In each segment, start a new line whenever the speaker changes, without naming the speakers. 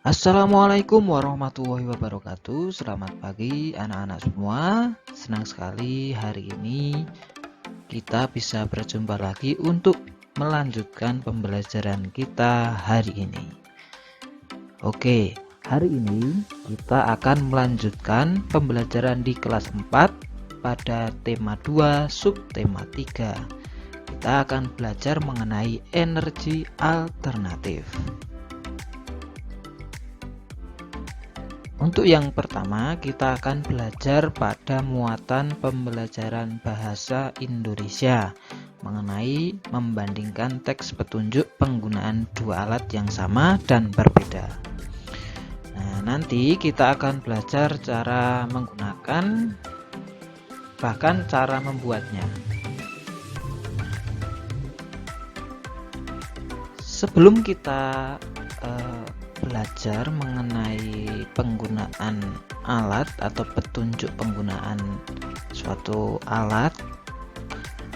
Assalamualaikum warahmatullahi wabarakatuh. Selamat pagi anak-anak semua. Senang sekali hari ini kita bisa berjumpa lagi untuk melanjutkan pembelajaran kita hari ini. Oke, hari ini kita akan melanjutkan pembelajaran di kelas 4 pada tema 2 subtema 3. Kita akan belajar mengenai energi alternatif. Untuk yang pertama, kita akan belajar pada muatan pembelajaran bahasa Indonesia mengenai membandingkan teks petunjuk penggunaan dua alat yang sama dan berbeda. Nah, nanti kita akan belajar cara menggunakan, bahkan cara membuatnya. Sebelum kita belajar mengenai penggunaan alat atau petunjuk penggunaan suatu alat,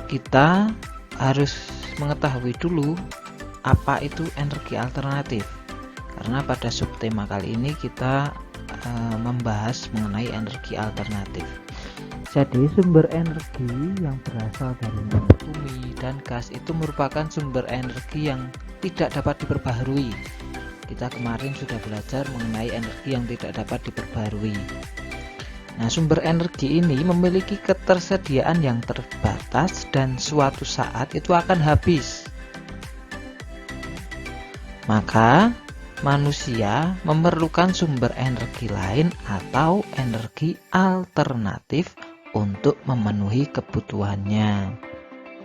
kita harus mengetahui dulu apa itu energi alternatif, karena pada subtema kali ini kita membahas mengenai energi alternatif. Jadi sumber energi yang berasal dari bumi dan gas itu merupakan sumber energi yang tidak dapat diperbaharui. Kita kemarin sudah belajar mengenai energi yang tidak dapat diperbarui. Nah, sumber energi ini memiliki ketersediaan yang terbatas dan suatu saat itu akan habis. Maka, manusia memerlukan sumber energi lain atau energi alternatif untuk memenuhi kebutuhannya.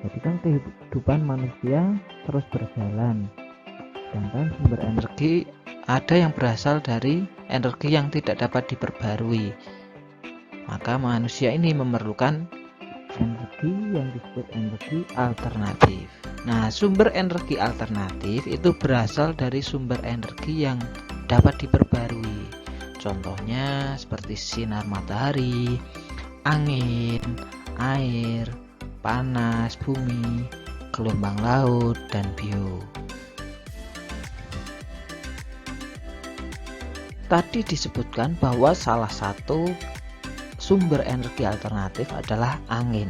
Jadi kan kehidupan manusia terus berjalan. Sedangkan sumber energi ada yang berasal dari energi yang tidak dapat diperbarui. Maka manusia ini memerlukan energi yang disebut energi alternatif. Nah, sumber energi alternatif itu berasal dari sumber energi yang dapat diperbarui. Contohnya seperti sinar matahari, angin, air, panas bumi, gelombang laut, dan bio. Tadi disebutkan bahwa salah satu sumber energi alternatif adalah angin.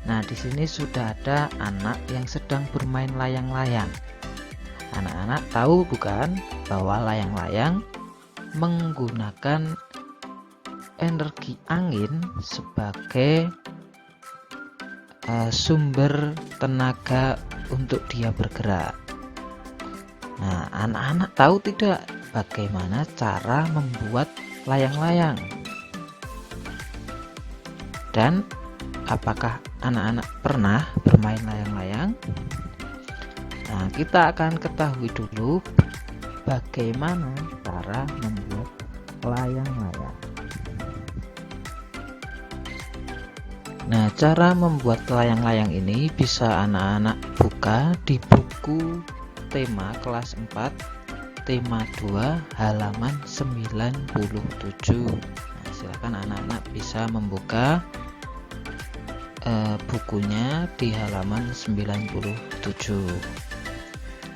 Nah, di sini sudah ada anak yang sedang bermain layang-layang. Anak-anak tahu bukan bahwa layang-layang menggunakan energi angin sebagai sumber tenaga untuk dia bergerak. Nah, anak-anak tahu tidak bagaimana cara membuat layang-layang? Dan apakah anak-anak pernah bermain layang-layang? Nah, kita akan ketahui dulu bagaimana cara membuat layang-layang. Nah, cara membuat layang-layang ini bisa anak-anak buka di buku tema kelas 4 tema 2 halaman 97. Nah, silakan anak-anak bisa membuka bukunya di halaman 97.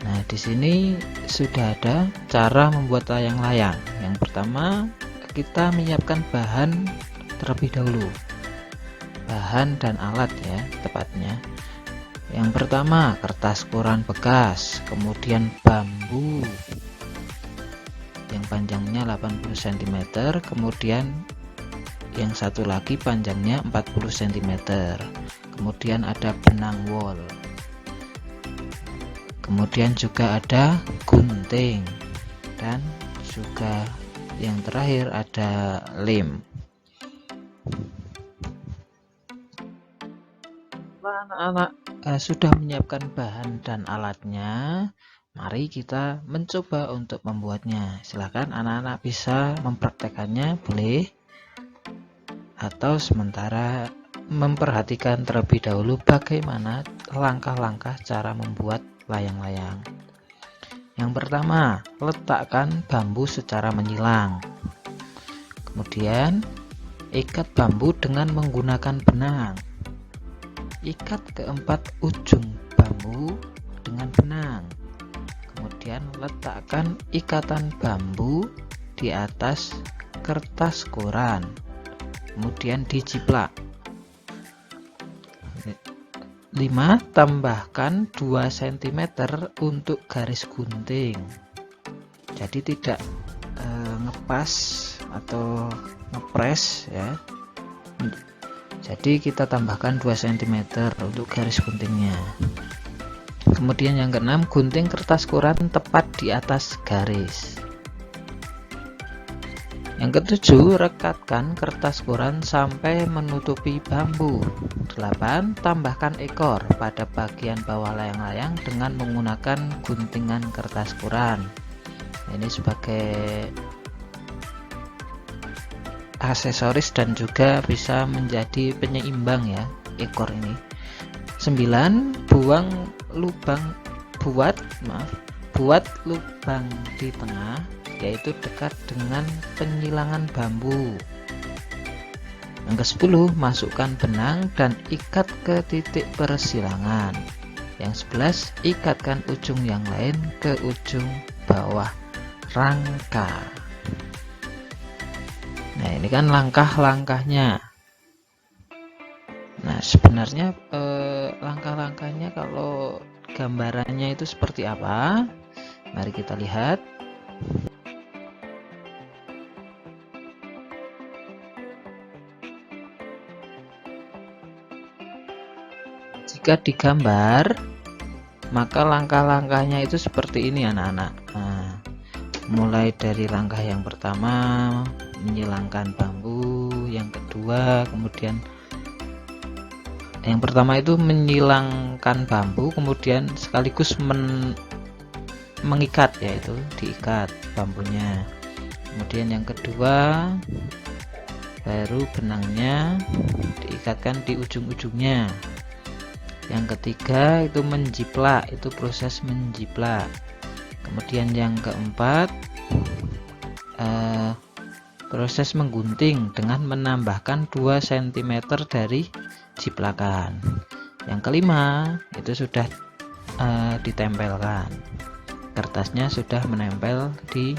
Nah, di sini sudah ada cara membuat layang-layang. Yang pertama, kita menyiapkan bahan terlebih dahulu. Bahan dan alat ya, tepatnya. Yang pertama, kertas koran bekas, kemudian bambu yang panjangnya 80 cm, kemudian yang satu lagi panjangnya 40 cm, kemudian ada benang wol, kemudian juga ada gunting, dan juga yang terakhir ada lem. Anak-anak sudah menyiapkan bahan dan alatnya, mari kita mencoba untuk membuatnya. Silakan anak-anak bisa mempraktekannya, boleh, atau sementara memperhatikan terlebih dahulu bagaimana langkah-langkah cara membuat layang-layang. Yang pertama, letakkan bambu secara menyilang. Kemudian, ikat bambu dengan menggunakan benang. Ikat keempat ujung bambu dengan benang. kemudian letakkan ikatan bambu di atas kertas koran, kemudian dijiplak. 5. Tambahkan 2 cm untuk garis gunting, jadi tidak ngepas atau ngepres ya. Jadi kita tambahkan 2 cm untuk garis guntingnya. Kemudian yang keenam, gunting kertas koran tepat di atas garis. Yang ketujuh, rekatkan kertas koran sampai menutupi bambu. 8. Tambahkan ekor pada bagian bawah layang-layang dengan menggunakan guntingan kertas koran. Ini sebagai aksesoris dan juga bisa menjadi penyeimbang ya ekor ini. 9. Buat lubang di tengah, yaitu dekat dengan penyilangan bambu. Yang ke-10, masukkan benang dan ikat ke titik persilangan. Yang 11, ikatkan ujung yang lain ke ujung bawah rangka. Nah, ini kan langkah-langkahnya. Nah, sebenarnya langkah-langkahnya kalau gambarannya itu seperti apa? Mari kita lihat. Jika digambar, maka langkah-langkahnya itu seperti ini anak-anak. Nah, mulai dari langkah yang pertama menyilangkan bambu, yang kedua kemudian yang pertama itu menyilangkan bambu, kemudian sekaligus mengikat, yaitu diikat bambunya. Kemudian yang kedua baru benangnya diikatkan di ujung-ujungnya. Yang ketiga itu menjiplak, itu proses menjiplak. Kemudian yang keempat proses menggunting dengan menambahkan 2 cm dari jiplakan. Yang kelima itu sudah ditempelkan, kertasnya sudah menempel di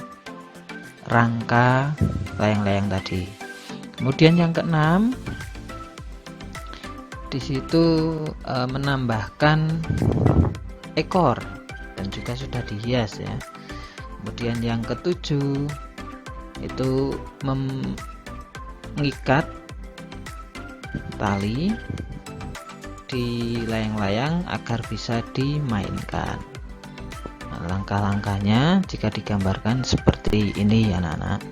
rangka layang-layang tadi. Kemudian yang keenam, di situ menambahkan ekor dan juga sudah dihias ya. Kemudian yang ketujuh itu mengikat tali di layang-layang agar bisa dimainkan. Nah, langkah-langkahnya jika digambarkan seperti ini anak-anak.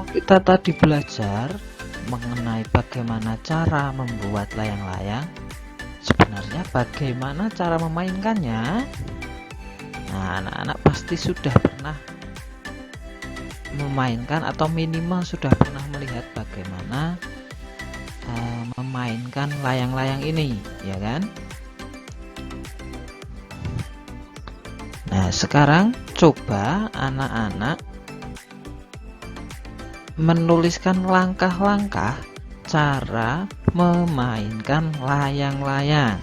Kita tadi belajar mengenai bagaimana cara membuat layang-layang. Sebenarnya bagaimana cara memainkannya? Nah, anak-anak pasti sudah pernah memainkan atau minimal sudah pernah melihat bagaimana memainkan layang-layang ini, ya kan? Nah, sekarang coba anak-anak menuliskan langkah-langkah cara memainkan layang-layang.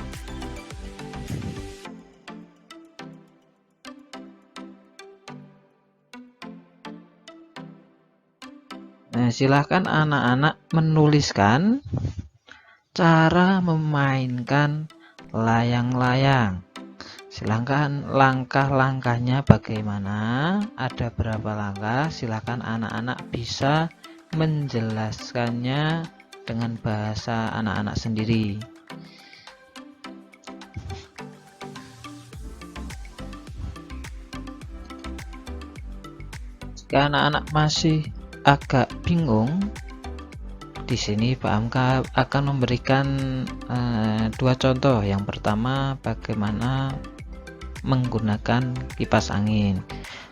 Nah, silahkan anak-anak menuliskan cara memainkan layang-layang. Silahkan langkah-langkahnya bagaimana, ada berapa langkah, silahkan anak-anak bisa menjelaskannya dengan bahasa anak-anak sendiri. Jika anak-anak masih agak bingung, di sini Pak Hamka akan memberikan 2 contoh. Yang pertama, bagaimana menggunakan kipas angin.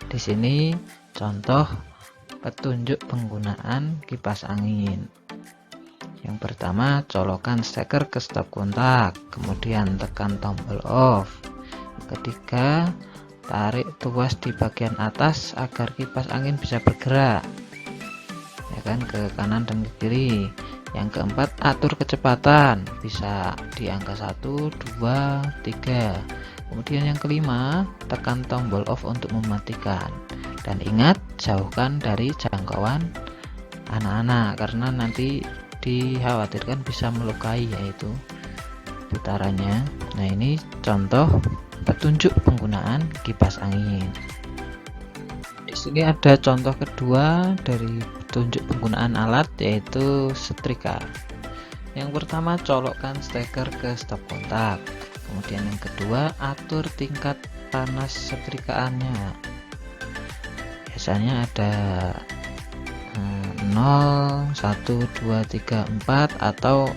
Di sini contoh petunjuk penggunaan kipas angin. Yang pertama, colokan steker ke stop kontak, kemudian tekan tombol off. Ketiga, tarik tuas di bagian atas agar kipas angin bisa bergerak, ya kan, ke kanan dan ke kiri. Yang keempat, atur kecepatan, bisa di angka 1, 2, 3. Kemudian yang kelima, tekan tombol off untuk mematikan. Dan ingat, jauhkan dari jangkauan anak-anak karena nanti dikhawatirkan bisa melukai yaitu putarannya. Nah, ini contoh petunjuk penggunaan kipas angin. Di sini ada contoh kedua dari petunjuk penggunaan alat yaitu setrika. Yang pertama, colokkan steker ke stop kontak. Kemudian yang kedua, atur tingkat panas setrikaannya. Biasanya ada 0, 1, 2, 3, 4 atau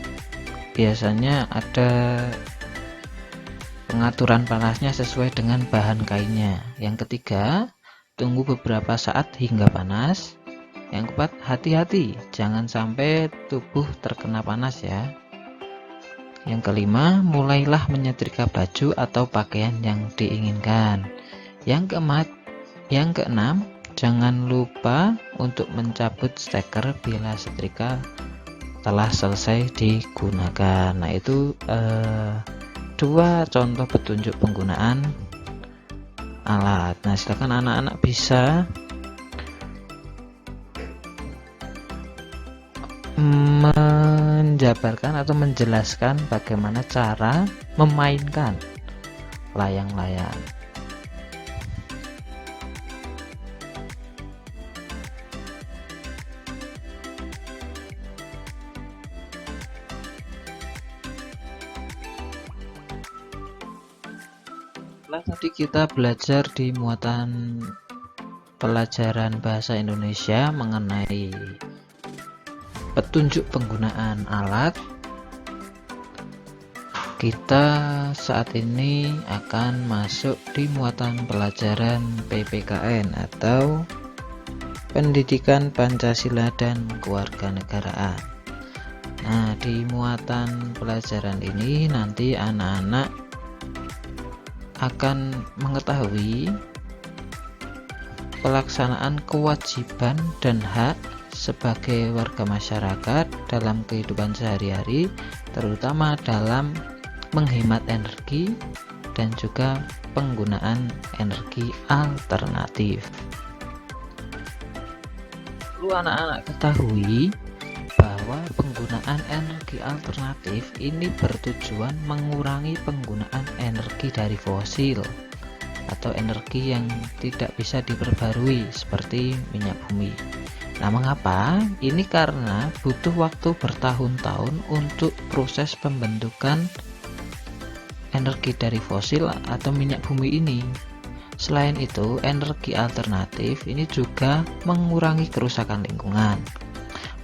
biasanya ada pengaturan panasnya sesuai dengan bahan kainnya. Yang ketiga, tunggu beberapa saat hingga panas. Yang keempat, hati-hati jangan sampai tubuh terkena panas ya. Yang kelima, mulailah menyetrika baju atau pakaian yang diinginkan. Yang keenam, jangan lupa untuk mencabut steker bila setrika telah selesai digunakan. Nah, itu dua contoh petunjuk penggunaan alat. Nah, silakan anak-anak bisa menjabarkan atau menjelaskan bagaimana cara memainkan layang-layang. Setelah tadi kita belajar di muatan pelajaran bahasa Indonesia mengenai petunjuk penggunaan alat, kita saat ini akan masuk di muatan pelajaran PPKN atau Pendidikan Pancasila dan Kewarganegaraan. Nah, di muatan pelajaran ini nanti anak-anak akan mengetahui pelaksanaan kewajiban dan hak sebagai warga masyarakat dalam kehidupan sehari-hari, terutama dalam menghemat energi dan juga penggunaan energi alternatif. Perlu anak-anak ketahui bahwa penggunaan energi alternatif ini bertujuan mengurangi penggunaan energi dari fosil atau energi yang tidak bisa diperbarui seperti minyak bumi. Nah, mengapa? Ini karena butuh waktu bertahun-tahun untuk proses pembentukan energi dari fosil atau minyak bumi ini. Selain itu, energi alternatif ini juga mengurangi kerusakan lingkungan,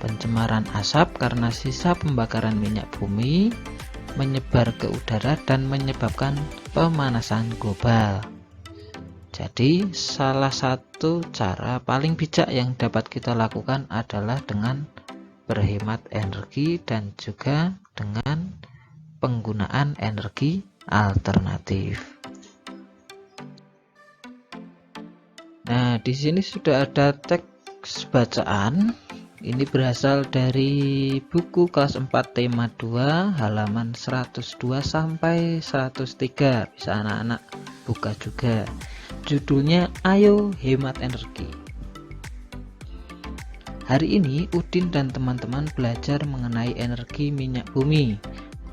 pencemaran asap karena sisa pembakaran minyak bumi menyebar ke udara dan menyebabkan pemanasan global. Jadi, salah satu cara paling bijak yang dapat kita lakukan adalah dengan berhemat energi dan juga dengan penggunaan energi alternatif. Nah, di sini sudah ada teks bacaan. Ini berasal dari buku kelas 4 tema 2 halaman 102 sampai 103. Bisa anak-anak buka juga. Judulnya Ayo Hemat Energi. Hari ini Udin dan teman-teman belajar mengenai energi minyak bumi.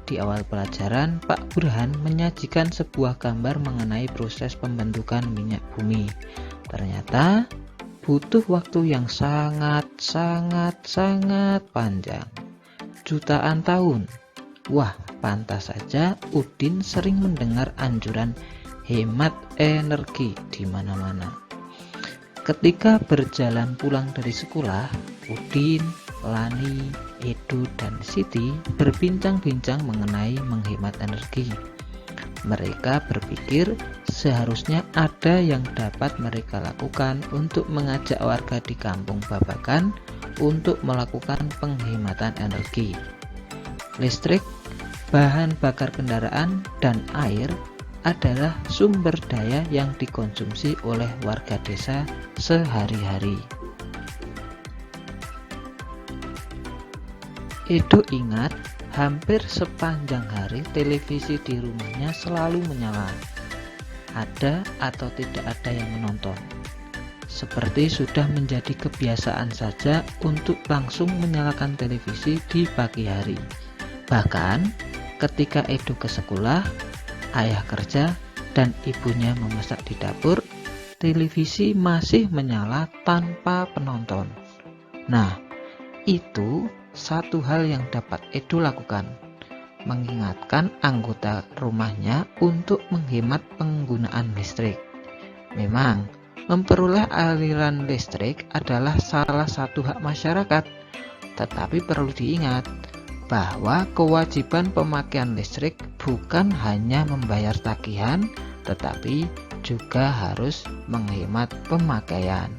Di awal pelajaran, Pak Burhan menyajikan sebuah gambar mengenai proses pembentukan minyak bumi. Ternyata butuh waktu yang sangat panjang. Jutaan tahun. Wah, pantas saja Udin sering mendengar anjuran hemat energi di mana-mana. Ketika berjalan pulang dari sekolah, Udin, Lani, Edo, dan Siti berbincang-bincang mengenai menghemat energi. Mereka berpikir seharusnya ada yang dapat mereka lakukan untuk mengajak warga di kampung Babakan untuk melakukan penghematan energi. Listrik, bahan bakar kendaraan, dan air adalah sumber daya yang dikonsumsi oleh warga desa sehari-hari. Edo ingat hampir sepanjang hari televisi di rumahnya selalu menyala. Ada atau tidak ada yang menonton. Seperti sudah menjadi kebiasaan saja untuk langsung menyalakan televisi di pagi hari. Bahkan ketika Edo ke sekolah, ayah kerja, dan ibunya memasak di dapur, televisi masih menyala tanpa penonton. Nah, itu satu hal yang dapat Edo lakukan, mengingatkan anggota rumahnya untuk menghemat penggunaan listrik. Memang, memperoleh aliran listrik adalah salah satu hak masyarakat, tetapi perlu diingat bahwa kewajiban pemakaian listrik bukan hanya membayar tagihan, tetapi juga harus menghemat pemakaian.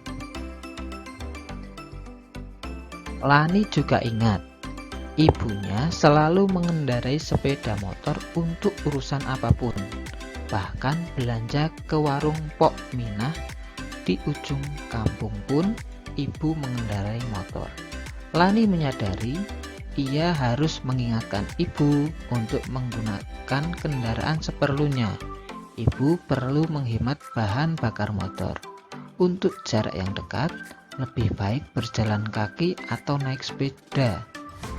Lani juga ingat, ibunya selalu mengendarai sepeda motor untuk urusan apapun, bahkan belanja ke warung Pok Minah di ujung kampung pun ibu mengendarai motor. Lani menyadari ia harus mengingatkan ibu untuk menggunakan kendaraan seperlunya. Ibu perlu menghemat bahan bakar motor. Untuk jarak yang dekat, lebih baik berjalan kaki atau naik sepeda.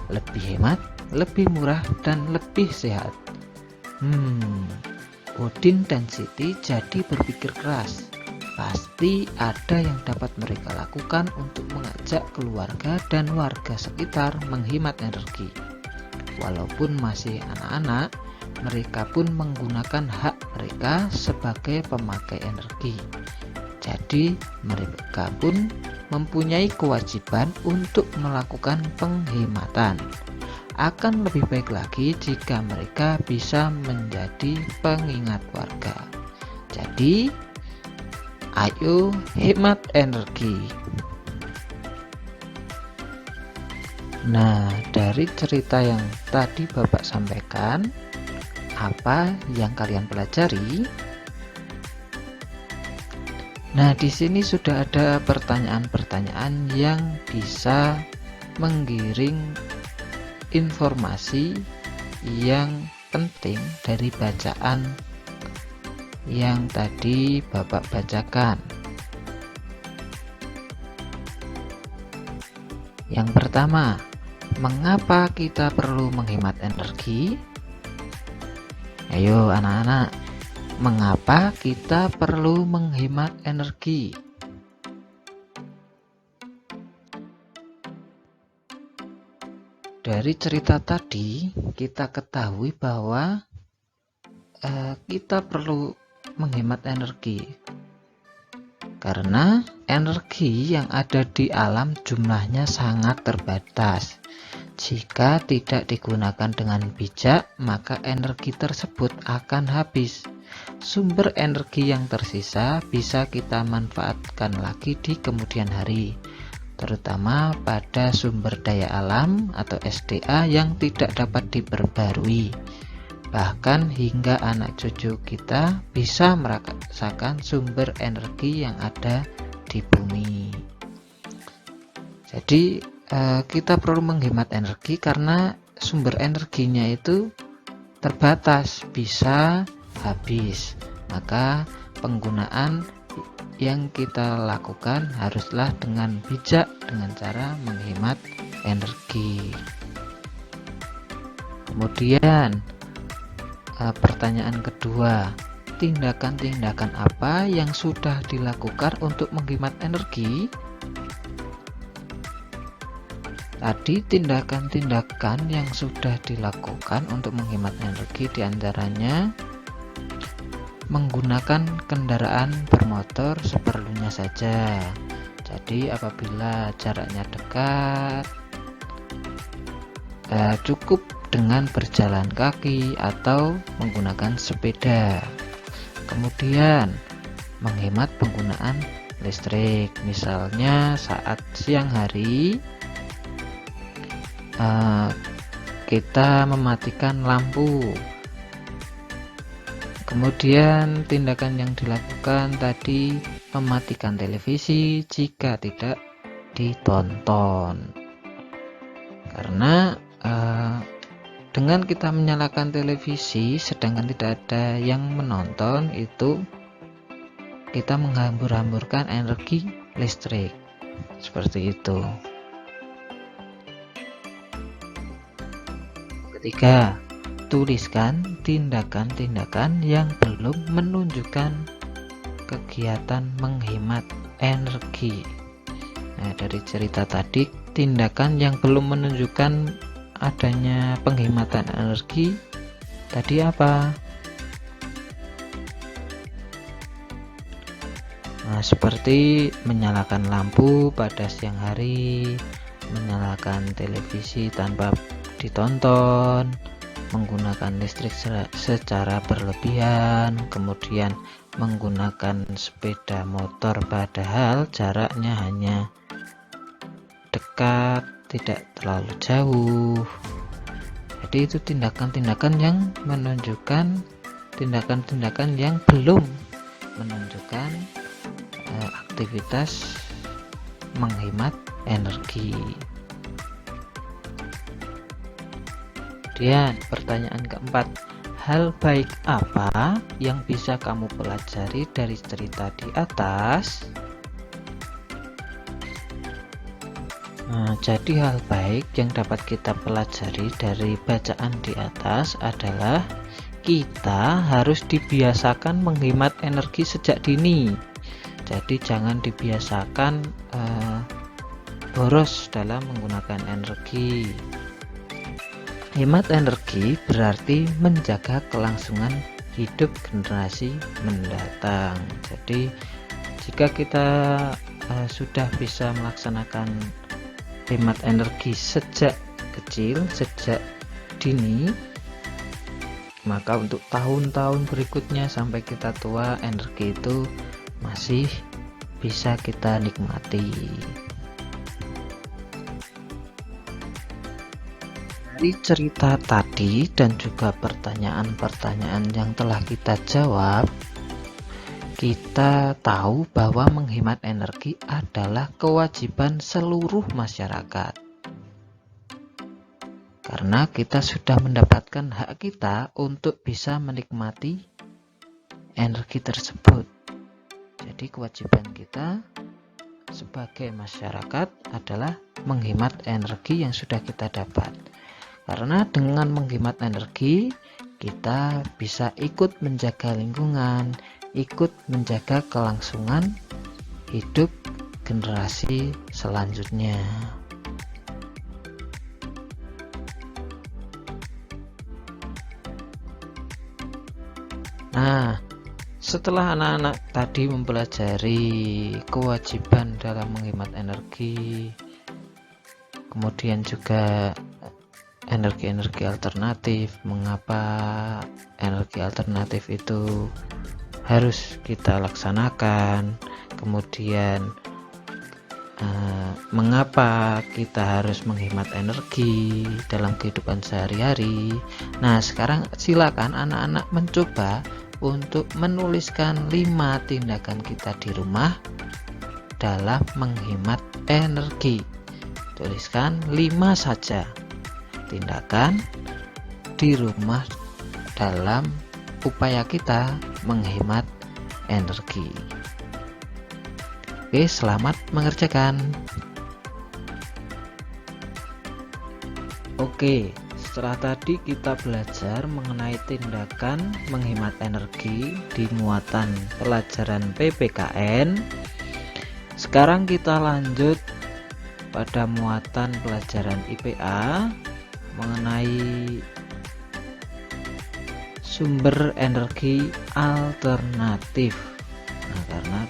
Lebih hemat, lebih murah, dan lebih sehat. Udin dan Siti jadi berpikir keras. Pasti ada yang dapat mereka lakukan untuk mengajak keluarga dan warga sekitar menghemat energi. Walaupun masih anak-anak, mereka pun menggunakan hak mereka sebagai pemakai energi. Jadi, mereka pun mempunyai kewajiban untuk melakukan penghematan. Akan lebih baik lagi jika mereka bisa menjadi pengingat warga. Jadi, ayo hemat energi. Nah, dari cerita yang tadi Bapak sampaikan, apa yang kalian pelajari? Nah, di sini sudah ada pertanyaan-pertanyaan yang bisa menggiring informasi yang penting dari bacaan yang tadi Bapak bacakan. Yang pertama, mengapa kita perlu menghemat energi? Ayo anak-anak, mengapa kita perlu menghemat energi? Dari cerita tadi, kita ketahui bahwa kita perlu menghemat energi karena energi yang ada di alam jumlahnya sangat terbatas. Jika tidak digunakan dengan bijak, maka energi tersebut akan habis. Sumber energi yang tersisa bisa kita manfaatkan lagi di kemudian hari, terutama pada sumber daya alam atau SDA yang tidak dapat diperbarui. Bahkan hingga anak cucu kita bisa merasakan sumber energi yang ada di bumi. Jadi kita perlu menghemat energi karena sumber energinya itu terbatas, bisa habis. Maka penggunaan yang kita lakukan haruslah dengan bijak, dengan cara menghemat energi. Kemudian pertanyaan kedua, tindakan-tindakan apa yang sudah dilakukan untuk menghemat energi? Tadi tindakan-tindakan yang sudah dilakukan untuk menghemat energi diantaranya menggunakan kendaraan bermotor seperlunya saja. Jadi apabila jaraknya dekat, cukup dengan berjalan kaki atau menggunakan sepeda. Kemudian menghemat penggunaan listrik, misalnya saat siang hari kita mematikan lampu. Kemudian tindakan yang dilakukan tadi mematikan televisi jika tidak ditonton, karena eh, dengan kita menyalakan televisi sedangkan tidak ada yang menonton, itu kita menghambur-hamburkan energi listrik. Seperti itu. Ketiga, tuliskan tindakan-tindakan yang belum menunjukkan kegiatan menghemat energi. Nah, dari cerita tadi, tindakan yang belum menunjukkan adanya penghematan energi tadi apa? Nah, seperti menyalakan lampu pada siang hari, menyalakan televisi tanpa ditonton, menggunakan listrik secara berlebihan, kemudian menggunakan sepeda motor padahal jaraknya hanya dekat, tidak terlalu jauh. Jadi itu tindakan-tindakan yang menunjukkan tindakan-tindakan yang belum menunjukkan aktivitas menghemat energi. Kemudian pertanyaan keempat, hal baik apa yang bisa kamu pelajari dari cerita di atas? Nah, jadi hal baik yang dapat kita pelajari dari bacaan di atas adalah kita harus dibiasakan menghemat energi sejak dini. Jadi jangan dibiasakan boros dalam menggunakan energi. Hemat energi berarti menjaga kelangsungan hidup generasi mendatang. Jadi jika kita sudah bisa melaksanakan hemat energi sejak kecil, sejak dini, maka untuk tahun-tahun berikutnya sampai kita tua, energi itu masih bisa kita nikmati. Dari cerita tadi dan juga pertanyaan-pertanyaan yang telah kita jawab, kita tahu bahwa menghemat energi adalah kewajiban seluruh masyarakat. Karena kita sudah mendapatkan hak kita untuk bisa menikmati energi tersebut. Jadi kewajiban kita sebagai masyarakat adalah menghemat energi yang sudah kita dapat. Karena dengan menghemat energi, kita bisa ikut menjaga lingkungan, ikut menjaga kelangsungan hidup generasi selanjutnya. Nah, setelah anak-anak tadi mempelajari kewajiban dalam menghemat energi, kemudian juga energi-energi alternatif, mengapa energi alternatif itu harus kita laksanakan, kemudian mengapa kita harus menghemat energi dalam kehidupan sehari-hari. Nah, sekarang silakan anak-anak mencoba untuk menuliskan 5 tindakan kita di rumah dalam menghemat energi. Tuliskan 5 saja tindakan di rumah dalam upaya kita menghemat energi. Oke, selamat mengerjakan. Oke, setelah tadi kita belajar mengenai tindakan menghemat energi di muatan pelajaran PPKN. Sekarang kita lanjut pada muatan pelajaran IPA mengenai sumber energi alternatif. Nah, karena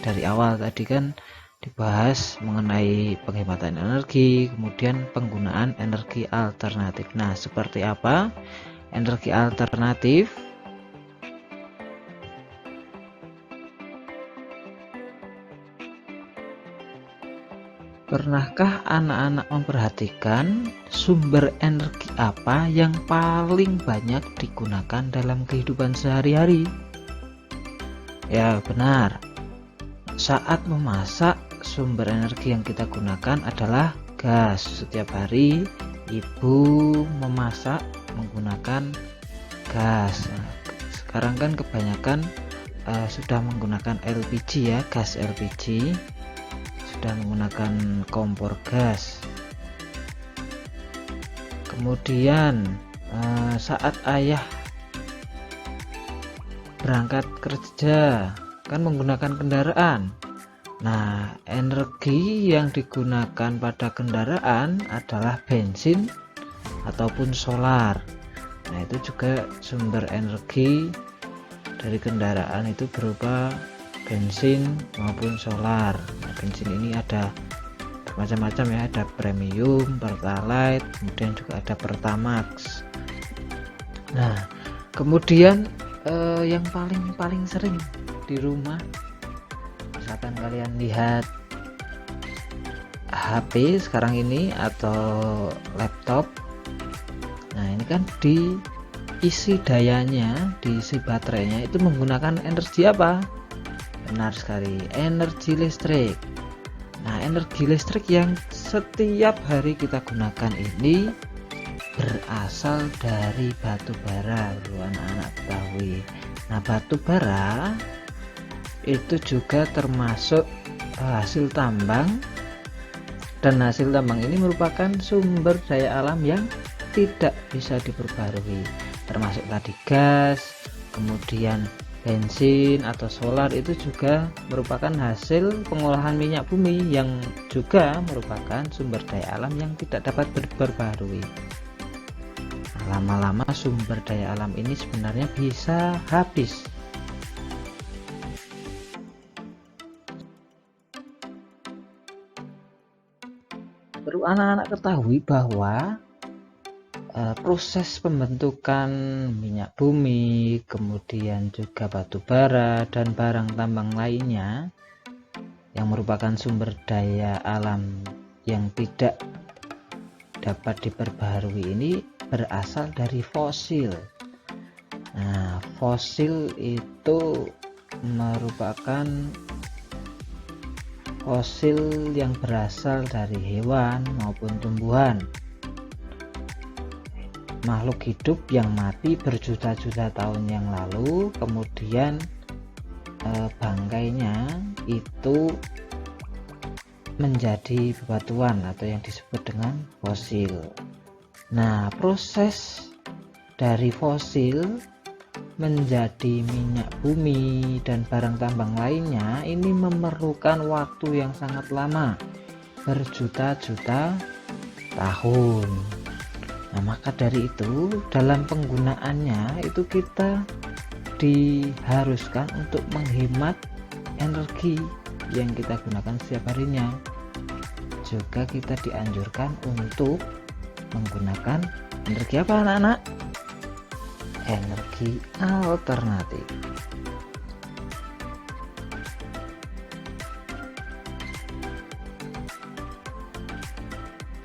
dari awal tadi kan dibahas mengenai penghematan energi, kemudian penggunaan energi alternatif. Nah, seperti apa energi alternatif? Pernahkah anak-anak memperhatikan sumber energi apa yang paling banyak digunakan dalam kehidupan sehari-hari? Ya, benar. Saat memasak, sumber energi yang kita gunakan adalah gas. Setiap hari ibu memasak menggunakan gas. Nah, sekarang kan kebanyakan sudah menggunakan LPG ya, gas LPG, sudah menggunakan kompor gas. Kemudian saat ayah berangkat kerja kan menggunakan kendaraan. Nah, energi yang digunakan pada kendaraan adalah bensin ataupun solar. Nah, itu juga sumber energi dari kendaraan itu berupa bensin maupun solar. Nah, bensin ini ada macam-macam ya, ada premium, pertalite, kemudian juga ada pertamax. Nah, kemudian yang paling sering di rumah, misalkan kalian lihat HP sekarang ini atau laptop, nah ini kan diisi dayanya, diisi baterainya itu menggunakan energi apa? Benar sekali, energi listrik. Nah, energi listrik yang setiap hari kita gunakan ini berasal dari batu bara, anak-anak ketahui. Nah, batu bara itu juga termasuk hasil tambang, dan hasil tambang ini merupakan sumber daya alam yang tidak bisa diperbarui, termasuk tadi gas, kemudian bensin atau solar itu juga merupakan hasil pengolahan minyak bumi yang juga merupakan sumber daya alam yang tidak dapat diperbarui. Lama-lama sumber daya alam ini sebenarnya bisa habis. Perlu anak-anak ketahui bahwa proses pembentukan minyak bumi, kemudian juga batu bara dan barang tambang lainnya yang merupakan sumber daya alam yang tidak dapat diperbaharui ini berasal dari fosil. Nah, fosil itu merupakan fosil yang berasal dari hewan maupun tumbuhan, makhluk hidup yang mati berjuta-juta tahun yang lalu, kemudian bangkainya itu menjadi bebatuan atau yang disebut dengan fosil. Nah, proses dari fosil menjadi minyak bumi dan barang tambang lainnya ini memerlukan waktu yang sangat lama, berjuta-juta tahun. Nah, maka dari itu dalam penggunaannya itu kita diharuskan untuk menghemat energi yang kita gunakan setiap harinya. Juga kita dianjurkan untuk menggunakan energi apa, anak-anak? Energi alternatif.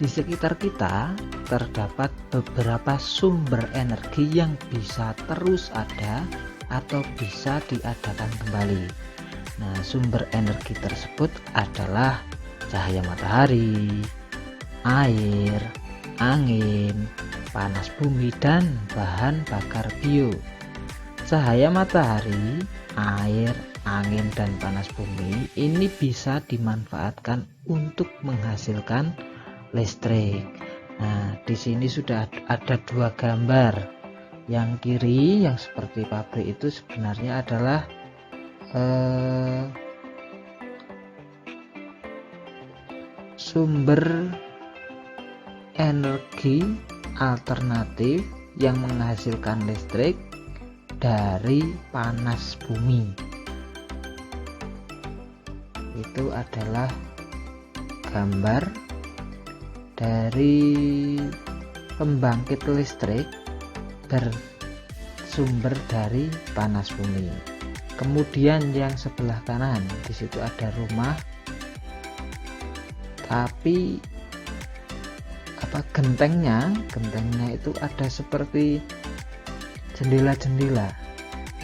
Di sekitar kita terdapat beberapa sumber energi yang bisa terus ada atau bisa diadakan kembali. Nah, sumber energi tersebut adalah cahaya matahari, air, angin, panas bumi, dan bahan bakar bio. Cahaya matahari, air, angin, dan panas bumi ini bisa dimanfaatkan untuk menghasilkan listrik. Nah, di sini sudah ada dua gambar. Yang kiri yang seperti pabrik itu sebenarnya adalah sumber energi alternatif yang menghasilkan listrik dari panas bumi. Itu adalah gambar dari pembangkit listrik bersumber dari panas bumi. Kemudian yang sebelah kanan di situ ada rumah, tapi gentengnya itu ada seperti jendela-jendela.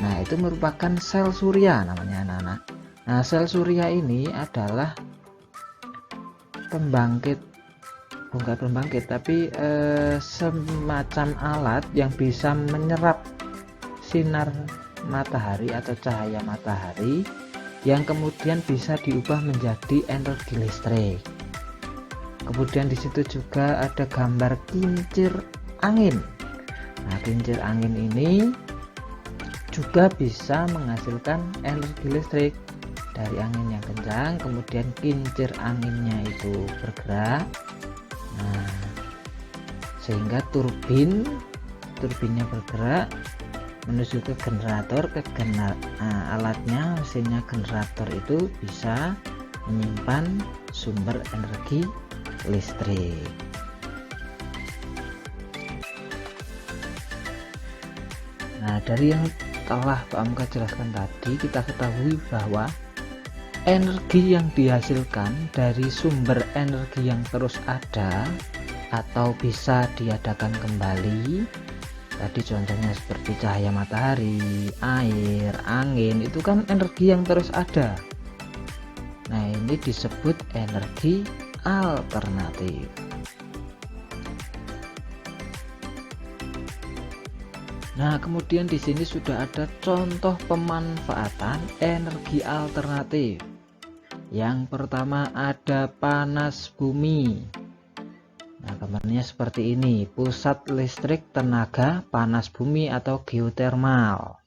Nah, itu merupakan sel surya namanya, anak-anak. Nah, sel surya ini adalah pembangkit bukan pembangkit, tapi semacam alat yang bisa menyerap sinar matahari atau cahaya matahari yang kemudian bisa diubah menjadi energi listrik. Kemudian di situ juga ada gambar kincir angin. Nah, kincir angin ini juga bisa menghasilkan energi listrik dari angin yang kencang, kemudian kincir anginnya itu bergerak. Nah, sehingga turbinnya bergerak menuju ke generator, alatnya, mesinnya generator itu bisa menyimpan sumber energi listrik. Nah, dari yang telah Pak Amka jelaskan tadi, kita ketahui bahwa energi yang dihasilkan dari sumber energi yang terus ada atau bisa diadakan kembali, tadi contohnya seperti cahaya matahari, air, angin, itu kan energi yang terus ada. Nah, ini disebut energi alternatif. Nah, kemudian di sini sudah ada contoh pemanfaatan energi alternatif. Yang pertama ada panas bumi. Nah, gambarnya seperti ini, pusat listrik tenaga panas bumi atau geotermal.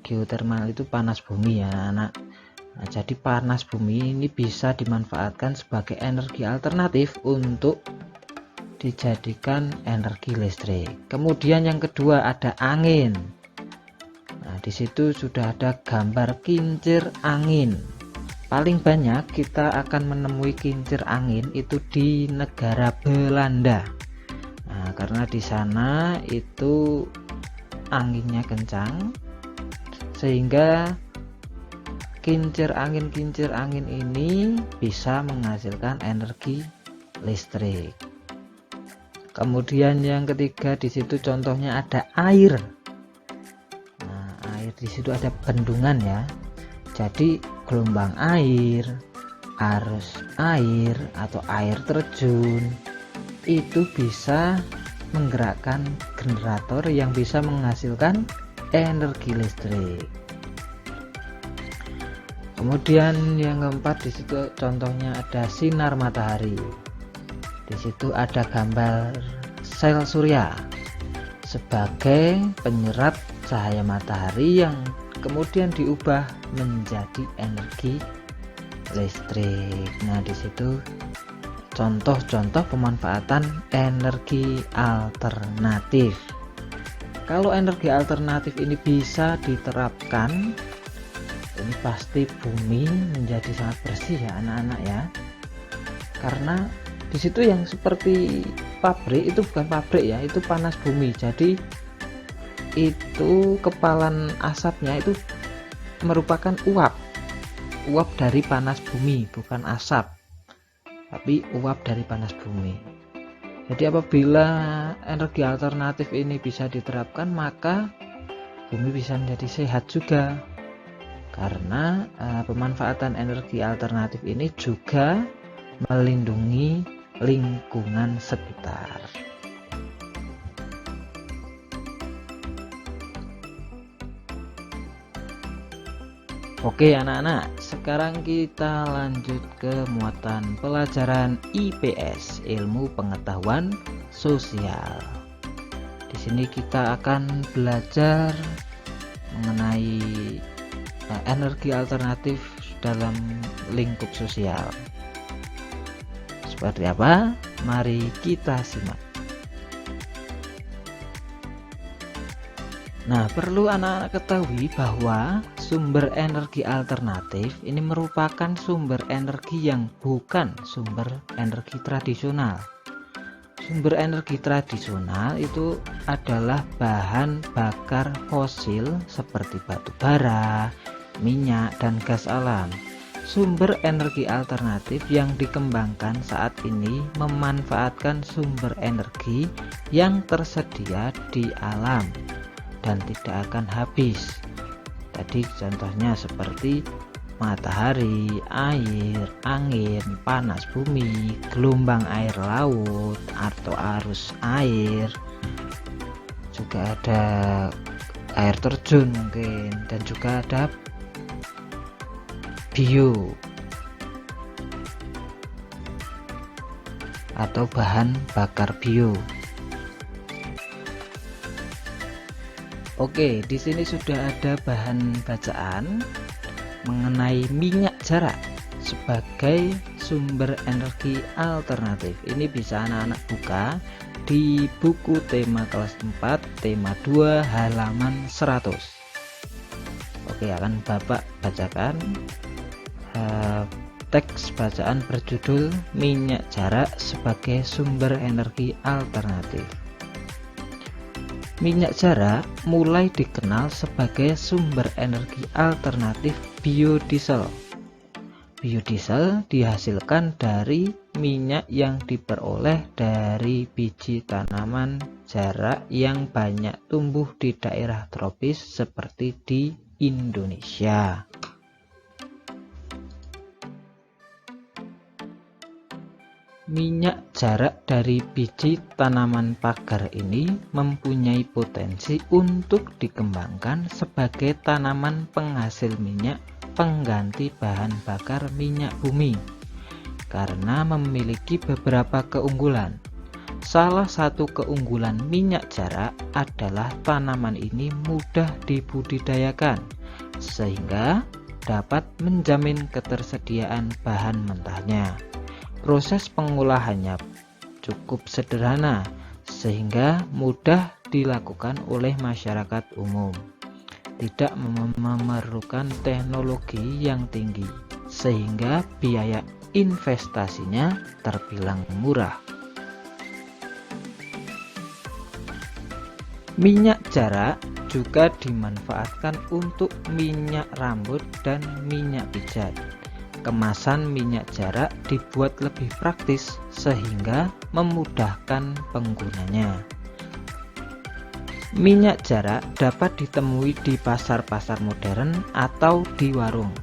Geotermal itu panas bumi ya, anak. Nah, jadi panas bumi ini bisa dimanfaatkan sebagai energi alternatif untuk dijadikan energi listrik. Kemudian yang kedua ada angin. Nah, di situ sudah ada gambar kincir angin. Paling banyak kita akan menemui kincir angin itu di negara Belanda. Nah, karena di sana itu anginnya kencang, sehingga kincir angin ini bisa menghasilkan energi listrik. Kemudian yang ketiga di situ contohnya ada air. Nah, air di situ ada bendungan ya. Jadi gelombang air, arus air atau air terjun itu bisa menggerakkan generator yang bisa menghasilkan energi listrik. Kemudian yang keempat di situ contohnya ada sinar matahari. Di situ ada gambar sel surya sebagai penyerap cahaya matahari yang kemudian diubah menjadi energi listrik. Nah, di situ contoh-contoh pemanfaatan energi alternatif. Kalau energi alternatif ini bisa diterapkan, ini pasti bumi menjadi sangat bersih ya anak-anak ya. Karena di situ yang seperti pabrik itu bukan pabrik ya, itu panas bumi. Jadi itu kepalan asapnya itu merupakan uap dari panas bumi, bukan asap tapi uap dari panas bumi. Jadi apabila energi alternatif ini bisa diterapkan, maka bumi bisa menjadi sehat juga, karena pemanfaatan energi alternatif ini juga melindungi lingkungan sekitar. Oke anak-anak, sekarang kita lanjut ke muatan pelajaran IPS, ilmu pengetahuan sosial. Di sini kita akan belajar mengenai energi alternatif dalam lingkup sosial. Seperti apa? Mari kita simak. Nah, perlu anak-anak ketahui bahwa sumber energi alternatif ini merupakan sumber energi yang bukan sumber energi tradisional. Sumber energi tradisional itu adalah bahan bakar fosil seperti batu bara, minyak, dan gas alam. Sumber energi alternatif yang dikembangkan saat ini memanfaatkan sumber energi yang tersedia di alam dan tidak akan habis. Tadi contohnya seperti matahari, air, angin, panas bumi, gelombang air laut atau arus air, juga ada air terjun mungkin, dan juga ada bio atau bahan bakar bio. Oke, di sini sudah ada bahan bacaan mengenai minyak jarak sebagai sumber energi alternatif. Ini bisa anak-anak buka di buku tema kelas 4 tema 2 halaman 100. Oke, akan Bapak bacakan teks bacaan berjudul minyak jarak sebagai sumber energi alternatif. Minyak jarak mulai dikenal sebagai sumber energi alternatif biodiesel. Biodiesel dihasilkan dari minyak yang diperoleh dari biji tanaman jarak yang banyak tumbuh di daerah tropis seperti di Indonesia. Minyak jarak dari biji tanaman pagar ini mempunyai potensi untuk dikembangkan sebagai tanaman penghasil minyak pengganti bahan bakar minyak bumi karena memiliki beberapa keunggulan. Salah satu keunggulan minyak jarak adalah tanaman ini mudah dibudidayakan sehingga dapat menjamin ketersediaan bahan mentahnya. Proses pengolahannya cukup sederhana sehingga mudah dilakukan oleh masyarakat umum. Tidak memerlukan teknologi yang tinggi sehingga biaya investasinya terbilang murah. Minyak jarak juga dimanfaatkan untuk minyak rambut dan minyak pijat. Kemasan minyak jarak dibuat lebih praktis sehingga memudahkan penggunanya. Minyak jarak dapat ditemui di pasar-pasar modern atau di warung.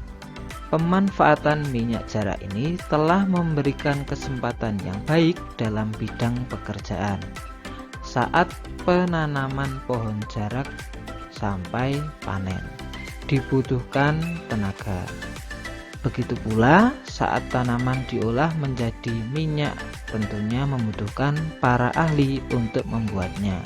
Pemanfaatan minyak jarak ini telah memberikan kesempatan yang baik dalam bidang pekerjaan saat penanaman pohon jarak sampai panen. Dibutuhkan tenaga. Begitu pula saat tanaman diolah menjadi minyak, tentunya membutuhkan para ahli untuk membuatnya.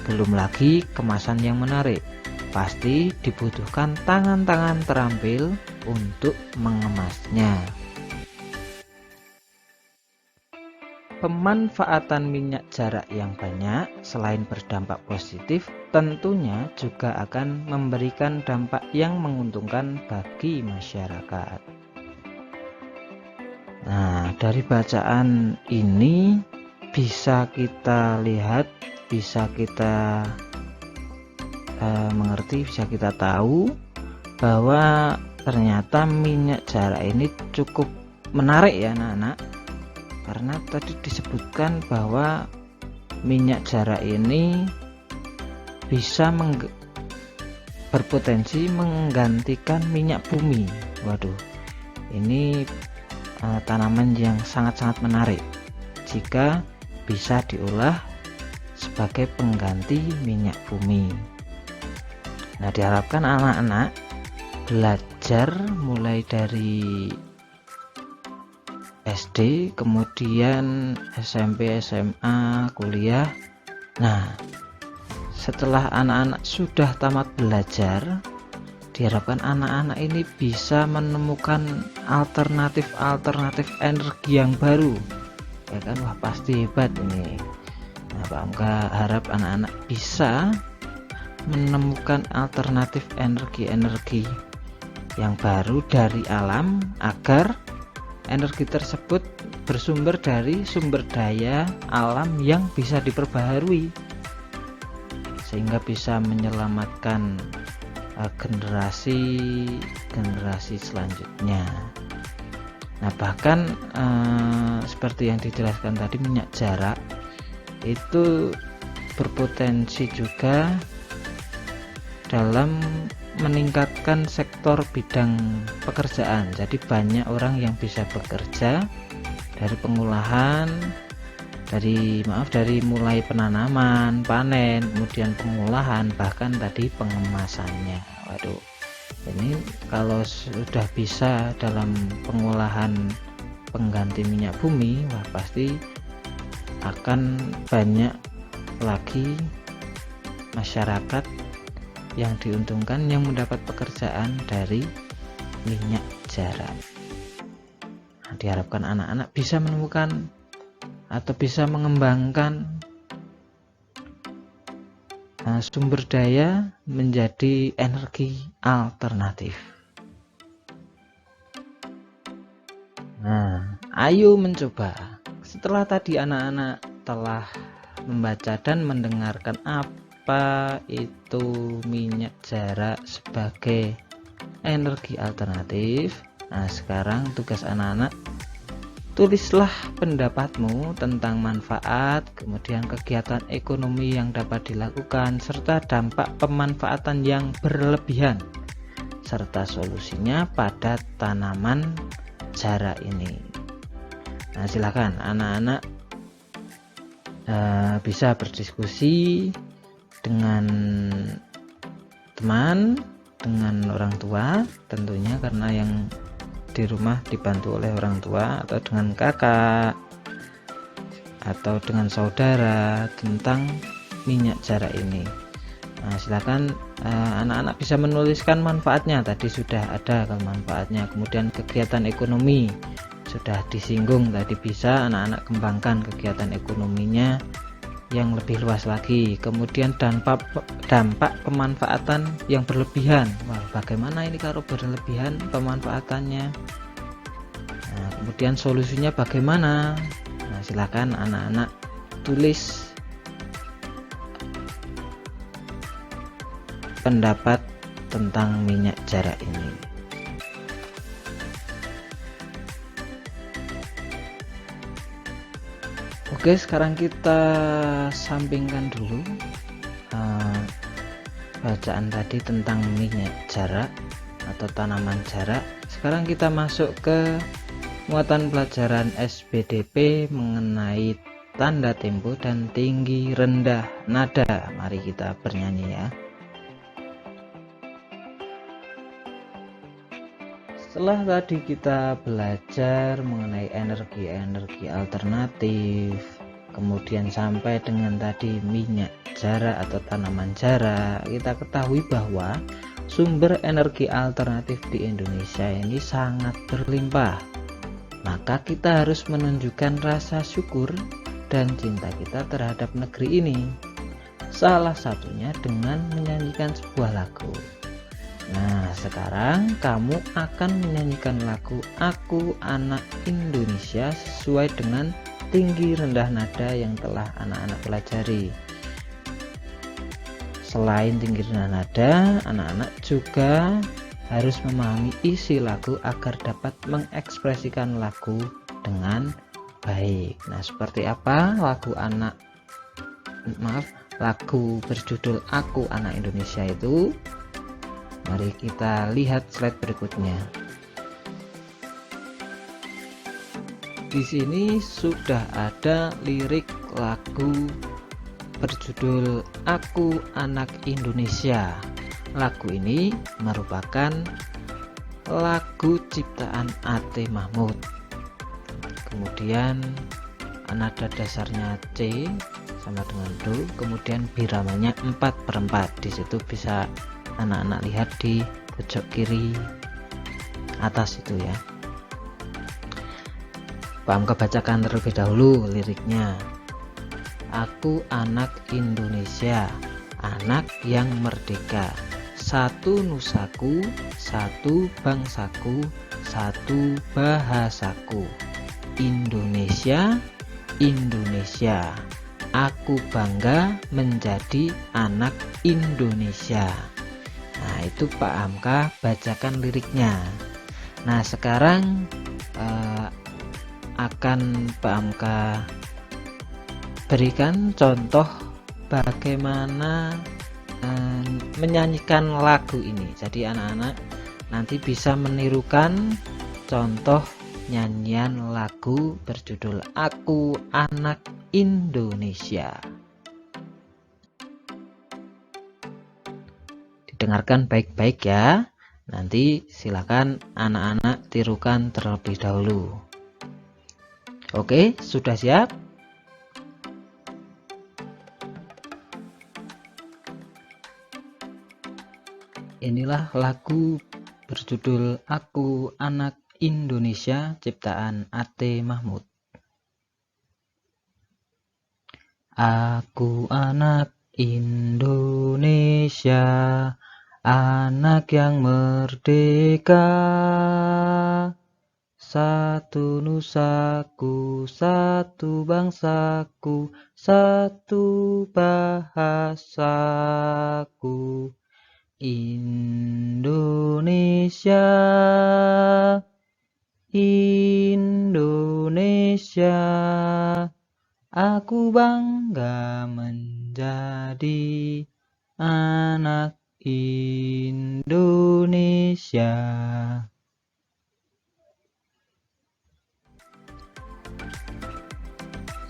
Belum lagi kemasan yang menarik, pasti dibutuhkan tangan-tangan terampil untuk mengemasnya. Pemanfaatan minyak jarak yang banyak selain berdampak positif, tentunya juga akan memberikan dampak yang menguntungkan bagi masyarakat. Nah, dari bacaan ini bisa kita lihat, bisa kita mengerti, bisa kita tahu bahwa ternyata minyak jarak ini cukup menarik ya anak-anak. Karena tadi disebutkan bahwa minyak jarak ini bisa berpotensi menggantikan minyak bumi. Waduh, ini tanaman yang sangat-sangat menarik jika bisa diolah sebagai pengganti minyak bumi. Nah, diharapkan anak-anak belajar mulai dari SD, kemudian SMP, SMA, kuliah. Nah, setelah anak-anak sudah tamat belajar, diharapkan anak-anak ini bisa menemukan alternatif energi yang baru. Ya kan, wah pasti hebat ini. Nah, Pak Amka harap anak-anak bisa menemukan alternatif energi yang baru dari alam agar energi tersebut bersumber dari sumber daya alam yang bisa diperbaharui sehingga bisa menyelamatkan generasi selanjutnya. Nah, bahkan seperti yang dijelaskan tadi, minyak jarak itu berpotensi juga dalam meningkatkan sektor bidang pekerjaan. Jadi banyak orang yang bisa bekerja dari pengolahan, dari mulai penanaman, panen, kemudian pengolahan, bahkan tadi pengemasannya. Waduh, ini kalau sudah bisa dalam pengolahan pengganti minyak bumi, wah pasti akan banyak lagi masyarakat yang diuntungkan, yang mendapat pekerjaan dari minyak jarak. Nah, diharapkan anak-anak bisa menemukan atau bisa mengembangkan sumber daya menjadi energi alternatif. Nah, ayo mencoba. Setelah tadi anak-anak telah membaca dan mendengarkan apa itu minyak jarak sebagai energi alternatif. Nah, sekarang tugas anak-anak, tulislah pendapatmu tentang manfaat, kemudian kegiatan ekonomi yang dapat dilakukan, serta dampak pemanfaatan yang berlebihan, serta solusinya pada tanaman jarak ini. Nah, silakan anak-anak bisa berdiskusi dengan teman, dengan orang tua tentunya, karena yang di rumah dibantu oleh orang tua, atau dengan kakak atau dengan saudara tentang minyak jarak ini. Nah, silakan anak-anak bisa menuliskan manfaatnya, tadi sudah ada kalau manfaatnya. Kemudian kegiatan ekonomi sudah disinggung tadi, bisa anak-anak kembangkan kegiatan ekonominya yang lebih luas lagi. Kemudian dampak pemanfaatan yang berlebihan, wah bagaimana ini kalau berlebihan pemanfaatannya. Nah, kemudian solusinya bagaimana. Nah, silakan anak-anak tulis pendapat tentang minyak jarak ini. Oke, sekarang kita sampingkan dulu bacaan tadi tentang minyak jarak atau tanaman jarak. Sekarang kita masuk ke muatan pelajaran SBDP mengenai tanda tempo dan tinggi rendah nada. Mari kita bernyanyi ya. Setelah tadi kita belajar mengenai energi-energi alternatif, kemudian sampai dengan tadi minyak jarak atau tanaman jarak, kita ketahui bahwa sumber energi alternatif di Indonesia ini sangat berlimpah. Maka kita harus menunjukkan rasa syukur dan cinta kita terhadap negeri ini. Salah satunya dengan menyanyikan sebuah lagu. Nah, sekarang kamu akan menyanyikan lagu Aku Anak Indonesia sesuai dengan tinggi rendah nada yang telah anak-anak pelajari. Selain tinggi rendah nada, anak-anak juga harus memahami isi lagu agar dapat mengekspresikan lagu dengan baik. Nah, seperti apa lagu berjudul Aku Anak Indonesia itu? Mari kita lihat slide berikutnya. Di sini sudah ada lirik lagu berjudul Aku Anak Indonesia. Lagu ini merupakan lagu ciptaan A.T. Mahmud. Kemudian nada dasarnya C sama dengan Do, kemudian biramanya 4/4. Di situ bisa anak-anak lihat di pojok kiri atas itu ya. Pak Amka bacakan terlebih dahulu liriknya. Aku anak Indonesia, anak yang merdeka, satu nusaku, satu bangsaku, satu bahasaku. Indonesia, Indonesia, aku bangga menjadi anak Indonesia. Nah, itu Pak Hamka bacakan liriknya. Nah, sekarang akan Pak Hamka berikan contoh bagaimana menyanyikan lagu ini. Jadi anak-anak nanti bisa menirukan contoh nyanyian lagu berjudul Aku Anak Indonesia. Didengarkan baik-baik ya. Nanti silakan anak-anak tirukan terlebih dahulu. Oke, sudah siap? Inilah lagu berjudul Aku Anak Indonesia ciptaan A.T. Mahmud. Aku anak Indonesia, anak yang merdeka, satu nusaku, satu bangsaku, satu bahasaku. Indonesia, Indonesia, aku bangga menjadi anak Indonesia.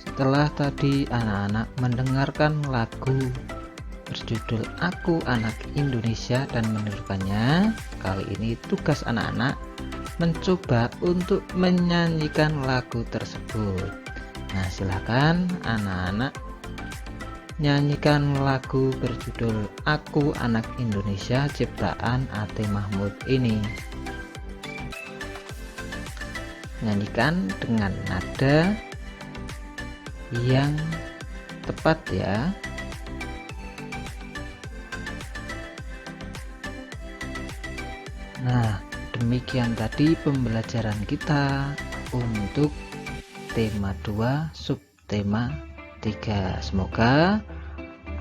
Setelah tadi anak-anak mendengarkan lagu berjudul Aku Anak Indonesia dan menirukannya, kali ini tugas anak-anak mencoba untuk menyanyikan lagu tersebut. Nah, silakan anak-anak nyanyikan lagu berjudul Aku Anak Indonesia ciptaan A.T. Mahmud ini. Nyanyikan dengan nada yang tepat ya. Nah, demikian tadi pembelajaran kita untuk tema 2 subtema 3. Semoga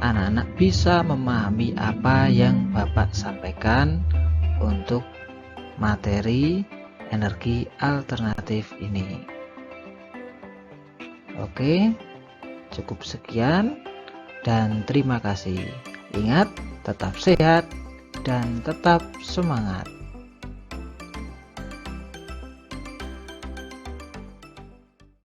anak-anak bisa memahami apa yang Bapak sampaikan untuk materi energi alternatif ini. Oke, cukup sekian dan terima kasih. Ingat, tetap sehat dan tetap semangat.